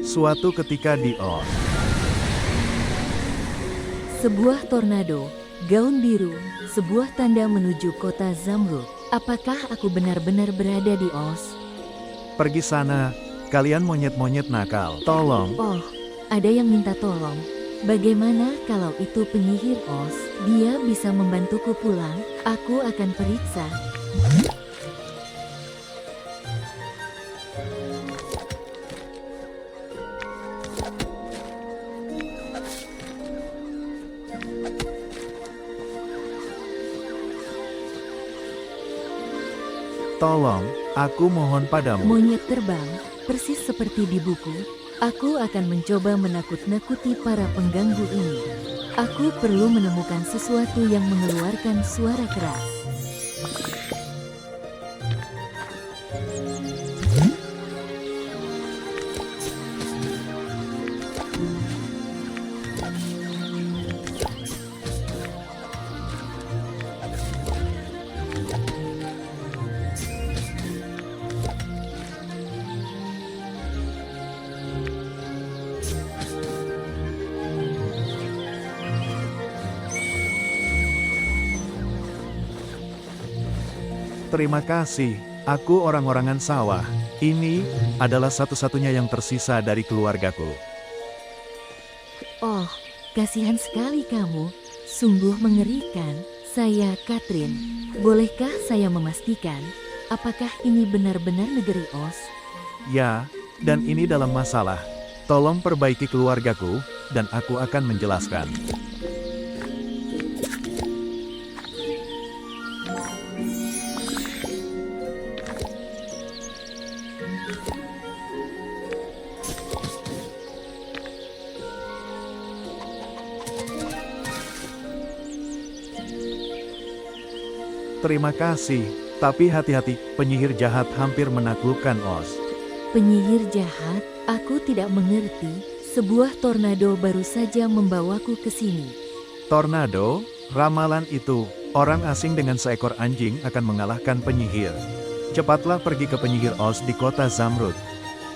Suatu ketika di Oz, Sebuah tornado, gaun biru, sebuah tanda menuju kota Zamrud. Apakah aku benar-benar berada di Oz? pergi sana, kalian monyet-monyet nakal. Tolong, Oh, ada yang minta tolong. Bagaimana kalau itu penyihir Oz? Dia bisa membantuku pulang. Aku akan periksa. tolong, aku mohon padamu. Monyet terbang, persis seperti di buku. Aku akan mencoba menakut-nakuti para pengganggu ini. Aku perlu menemukan sesuatu yang mengeluarkan suara keras. Terima kasih, aku orang-orangan sawah. Ini adalah satu-satunya yang tersisa dari keluargaku. Oh, kasihan sekali kamu. Sungguh mengerikan. Saya Catherine. Bolehkah saya memastikan, apakah ini benar-benar negeri Oz? Ya, dan ini dalam masalah. Tolong perbaiki keluargaku, dan aku akan menjelaskan. Terima kasih, tapi hati-hati, penyihir jahat hampir menaklukkan Oz. Penyihir jahat, aku tidak mengerti. Sebuah tornado baru saja membawaku ke sini. Tornado, ramalan itu, orang asing dengan seekor anjing akan mengalahkan penyihir. Cepatlah pergi ke penyihir Oz di kota Zamrud.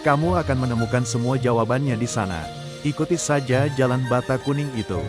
Kamu akan menemukan semua jawabannya di sana. Ikuti saja jalan bata kuning itu.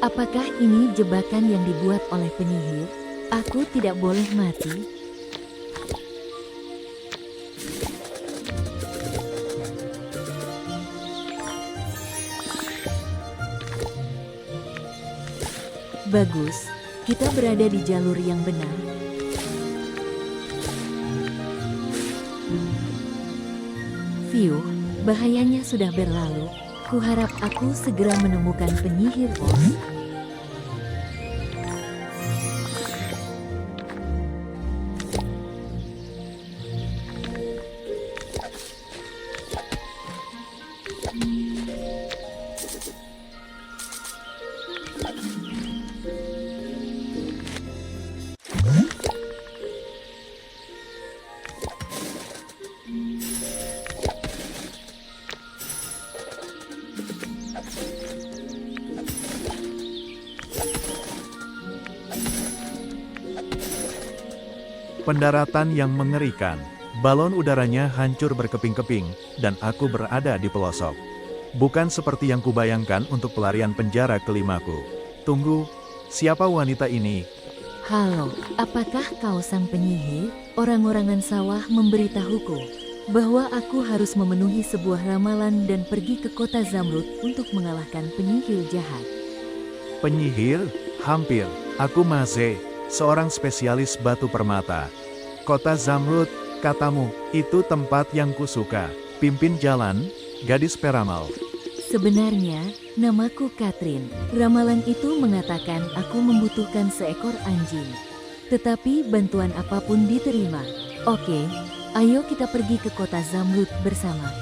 Apakah ini jebakan yang dibuat oleh penyihir? Aku tidak boleh mati. Bagus, kita berada di jalur yang benar. Fiuh, bahayanya sudah berlalu. Kuharap aku segera menemukan penyihir Oz. Pendaratan yang mengerikan. Balon udaranya hancur berkeping-keping, dan aku berada di pelosok. Bukan seperti yang kubayangkan untuk pelarian penjara kelimaku. Tunggu, Siapa wanita ini? Halo, apakah kau sang penyihir? Orang-orangan sawah memberitahuku bahwa aku harus memenuhi sebuah ramalan dan pergi ke kota Zamrud untuk mengalahkan penyihir jahat. Penyihir? Hampir. Aku Maze, seorang spesialis batu permata. Kota Zamrud, katamu, itu tempat yang kusuka. Pimpin jalan, gadis peramal. Sebenarnya, namaku Katrin. Ramalan itu mengatakan aku membutuhkan seekor anjing. Tetapi bantuan apapun diterima. Oke, ayo kita pergi ke kota Zamrud bersama.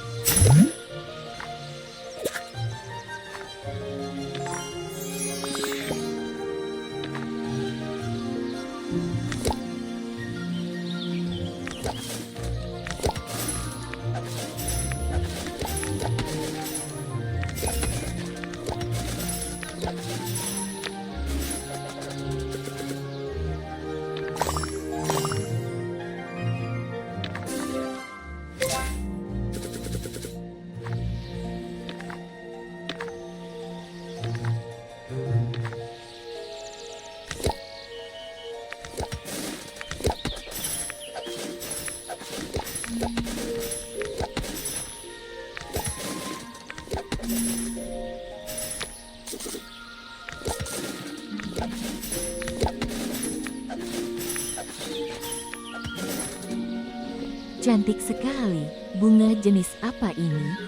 Cantik sekali. Bunga jenis apa ini?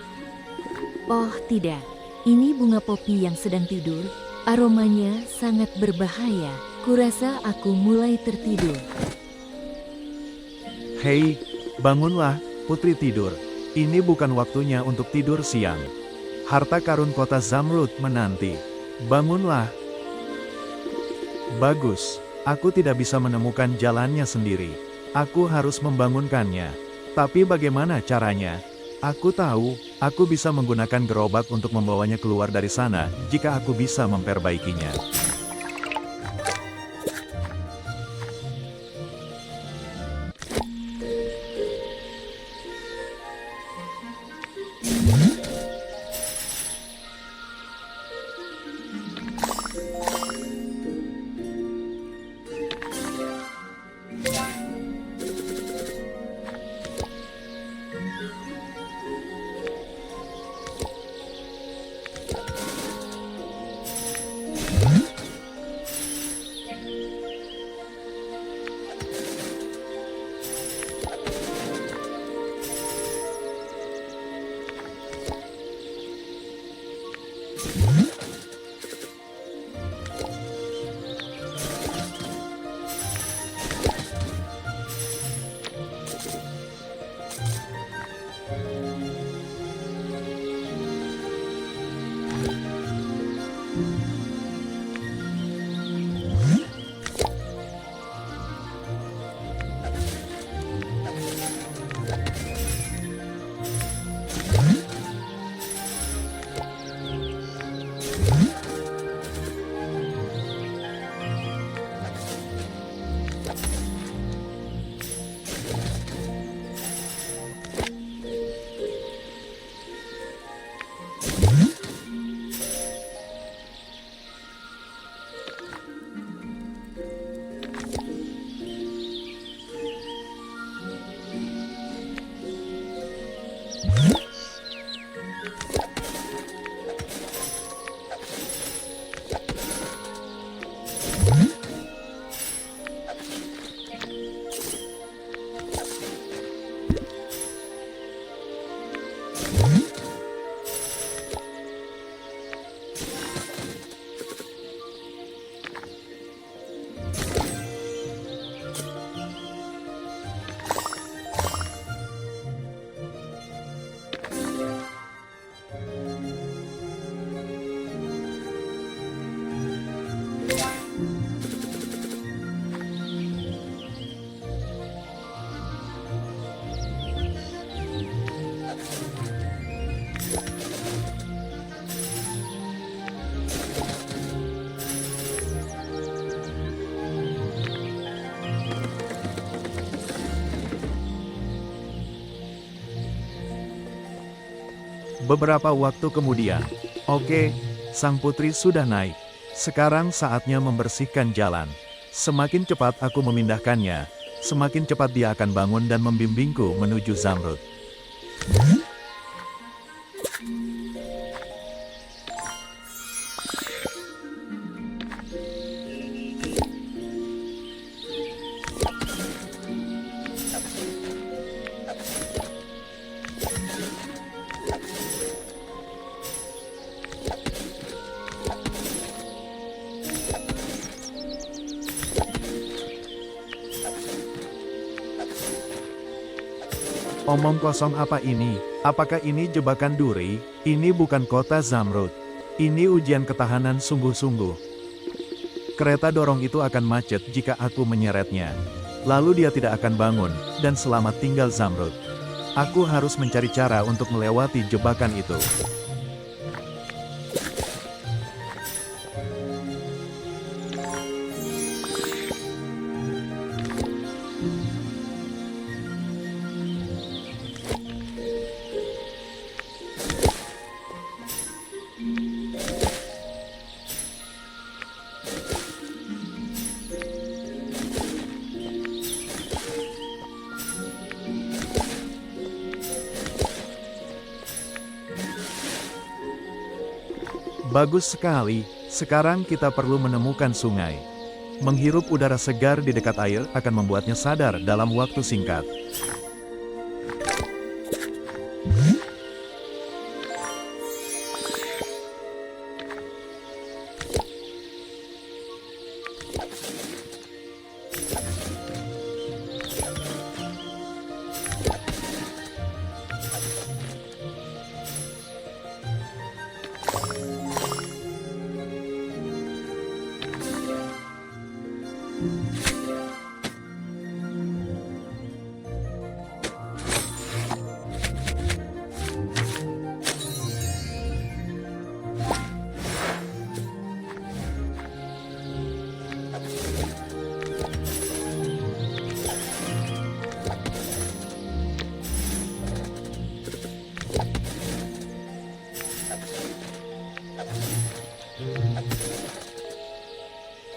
Oh tidak, ini bunga popi yang sedang tidur. Aromanya sangat berbahaya. Kurasa aku mulai tertidur. Hei, bangunlah, putri tidur. Ini bukan waktunya untuk tidur siang. Harta karun kota Zamrud menanti. Bangunlah. Bagus, aku tidak bisa menemukan jalannya sendiri. Aku harus membangunkannya. Tapi bagaimana caranya? Aku tahu, aku bisa menggunakan gerobak untuk membawanya keluar dari sana, jika aku bisa memperbaikinya. Beberapa waktu kemudian, oke, sang putri sudah naik. Sekarang saatnya membersihkan jalan. Semakin cepat aku memindahkannya, semakin cepat dia akan bangun dan membimbingku menuju Zamrud. Omong kosong apa ini? Apakah ini jebakan duri? Ini bukan kota Zamrud. Ini ujian ketahanan sungguh-sungguh. Kereta dorong itu akan macet jika aku menyeretnya. Lalu dia tidak akan bangun, dan selamat tinggal Zamrud. Aku harus mencari cara untuk melewati jebakan itu. Bagus sekali, sekarang kita perlu menemukan sungai. Menghirup udara segar di dekat air akan membuatnya sadar dalam waktu singkat.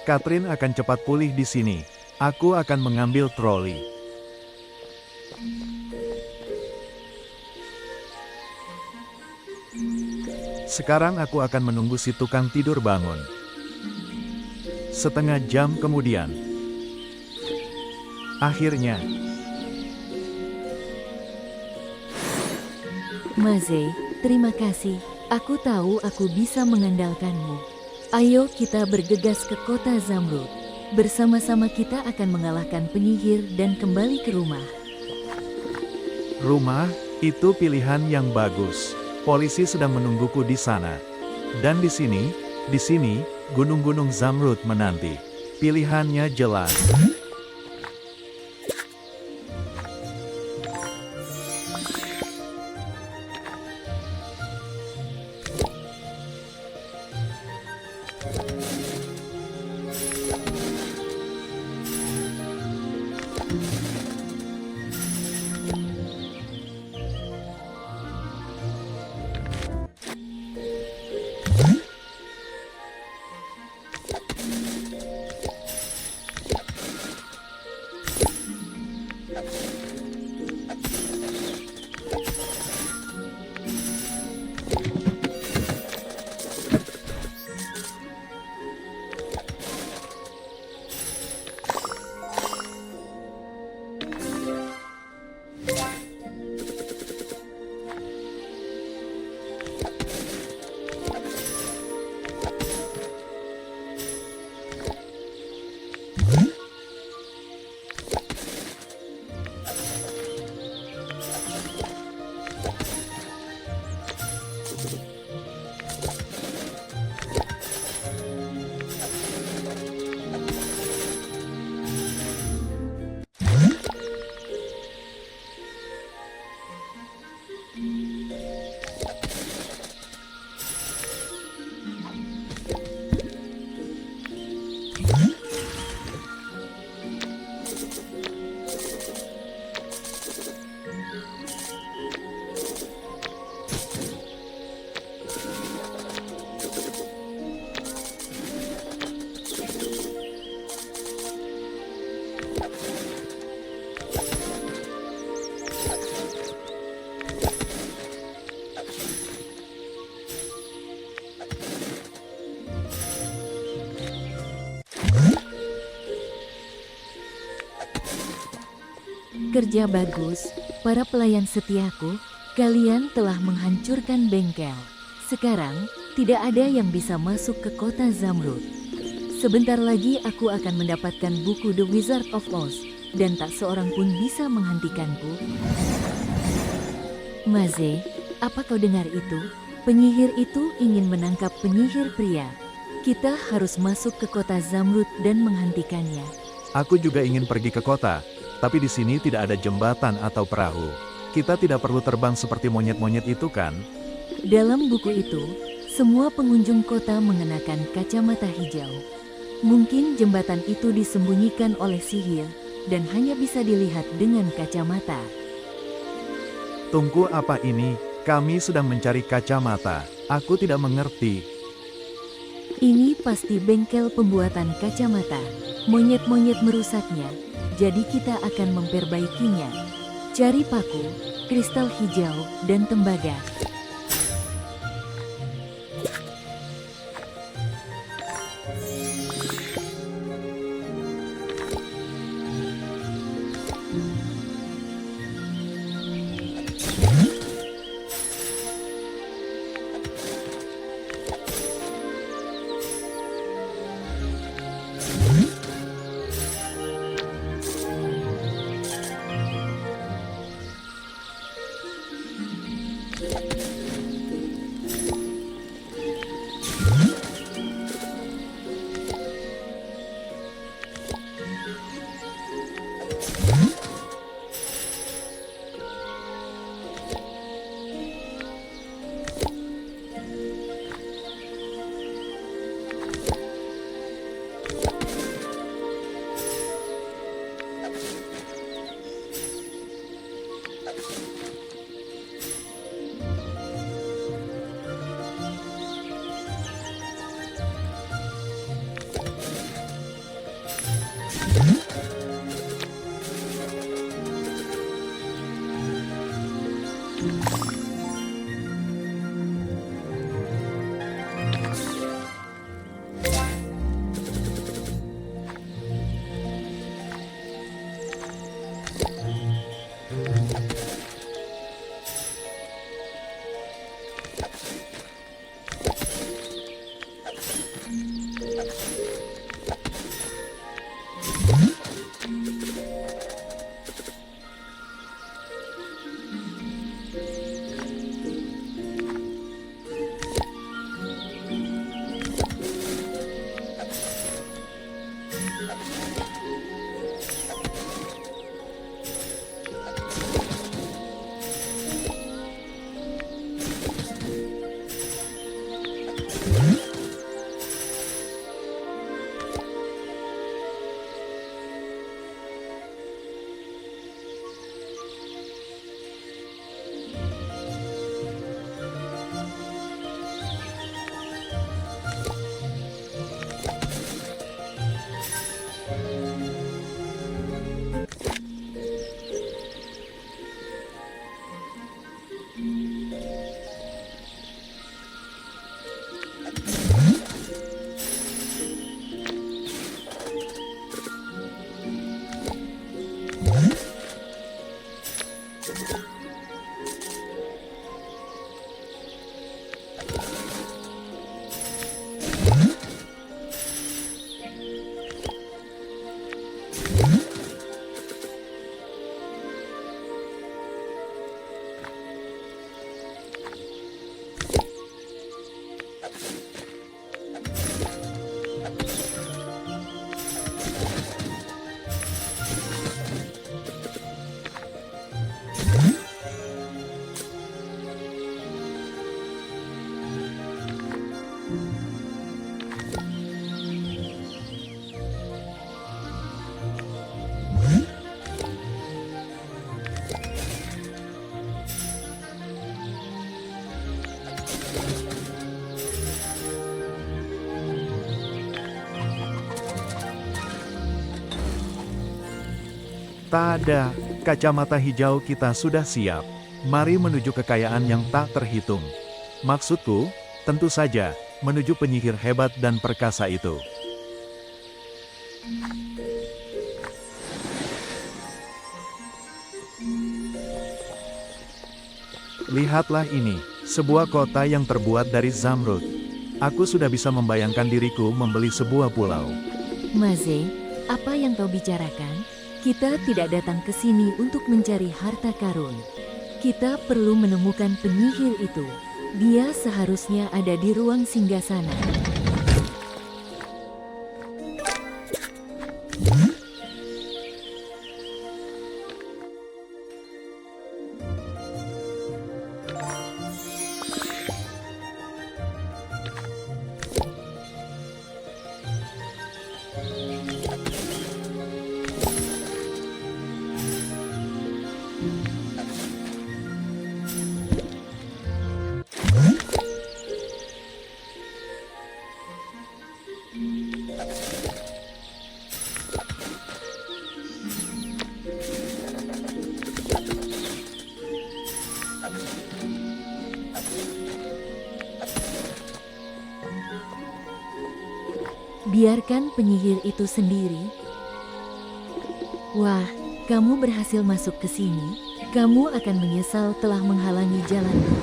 Catherine akan cepat pulih di sini. Aku akan mengambil troli. Sekarang aku akan menunggu si tukang tidur bangun. Setengah jam kemudian. Akhirnya. Maze, terima kasih. Aku tahu aku bisa mengandalkanmu. Ayo kita bergegas ke kota Zamrud. Bersama-sama kita akan mengalahkan penyihir dan kembali ke rumah. Rumah, itu pilihan yang bagus. Polisi sedang menungguku di sana. Dan di sini, gunung-gunung Zamrud menanti. Pilihannya jelas. Kerja bagus, para pelayan setiaku, kalian telah menghancurkan bengkel. Sekarang, tidak ada yang bisa masuk ke kota Zamrud. Sebentar lagi aku akan mendapatkan buku The Wizard of Oz, dan tak seorang pun bisa menghentikanku. Maze, apa kau dengar itu? Penyihir itu ingin menangkap penyihir pria. Kita harus masuk ke kota Zamrud dan menghentikannya. Aku juga ingin pergi ke kota, tapi di sini tidak ada jembatan atau perahu. Kita tidak perlu terbang seperti monyet-monyet itu kan? Dalam buku itu, semua pengunjung kota mengenakan kacamata hijau. Mungkin jembatan itu disembunyikan oleh sihir, dan hanya bisa dilihat dengan kacamata. Tunggu, apa ini? Kami sedang mencari kacamata. Aku tidak mengerti. Ini pasti bengkel pembuatan kacamata. Monyet-monyet merusaknya, jadi kita akan memperbaikinya. Cari paku, kristal hijau, dan tembaga. Tada, kacamata hijau kita sudah siap. Mari menuju kekayaan yang tak terhitung. Maksudku, tentu saja, menuju penyihir hebat dan perkasa itu. Lihatlah ini, sebuah kota yang terbuat dari zamrud. Aku sudah bisa membayangkan diriku membeli sebuah pulau. Maze, apa yang kau bicarakan? Kita tidak datang ke sini untuk mencari harta karun. Kita perlu menemukan penyihir itu. Dia seharusnya ada di ruang singgasana. Biarkan penyihir itu sendiri. Wah, kamu berhasil masuk ke sini. Kamu akan menyesal telah menghalangi jalanku.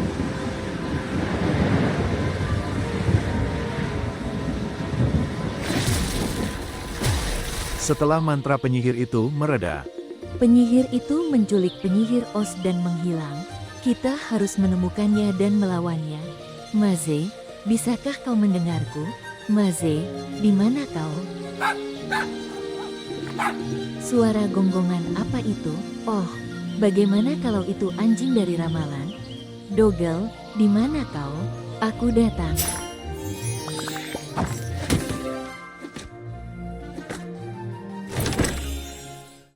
Setelah mantra penyihir itu mereda, Penyihir itu menculik penyihir Oz dan menghilang. Kita harus menemukannya dan melawannya. Maze, bisakah kau mendengarku? Maze, di mana kau? Suara gonggongan apa itu? Oh, bagaimana kalau itu anjing dari ramalan? Dogel, di mana kau? Aku datang.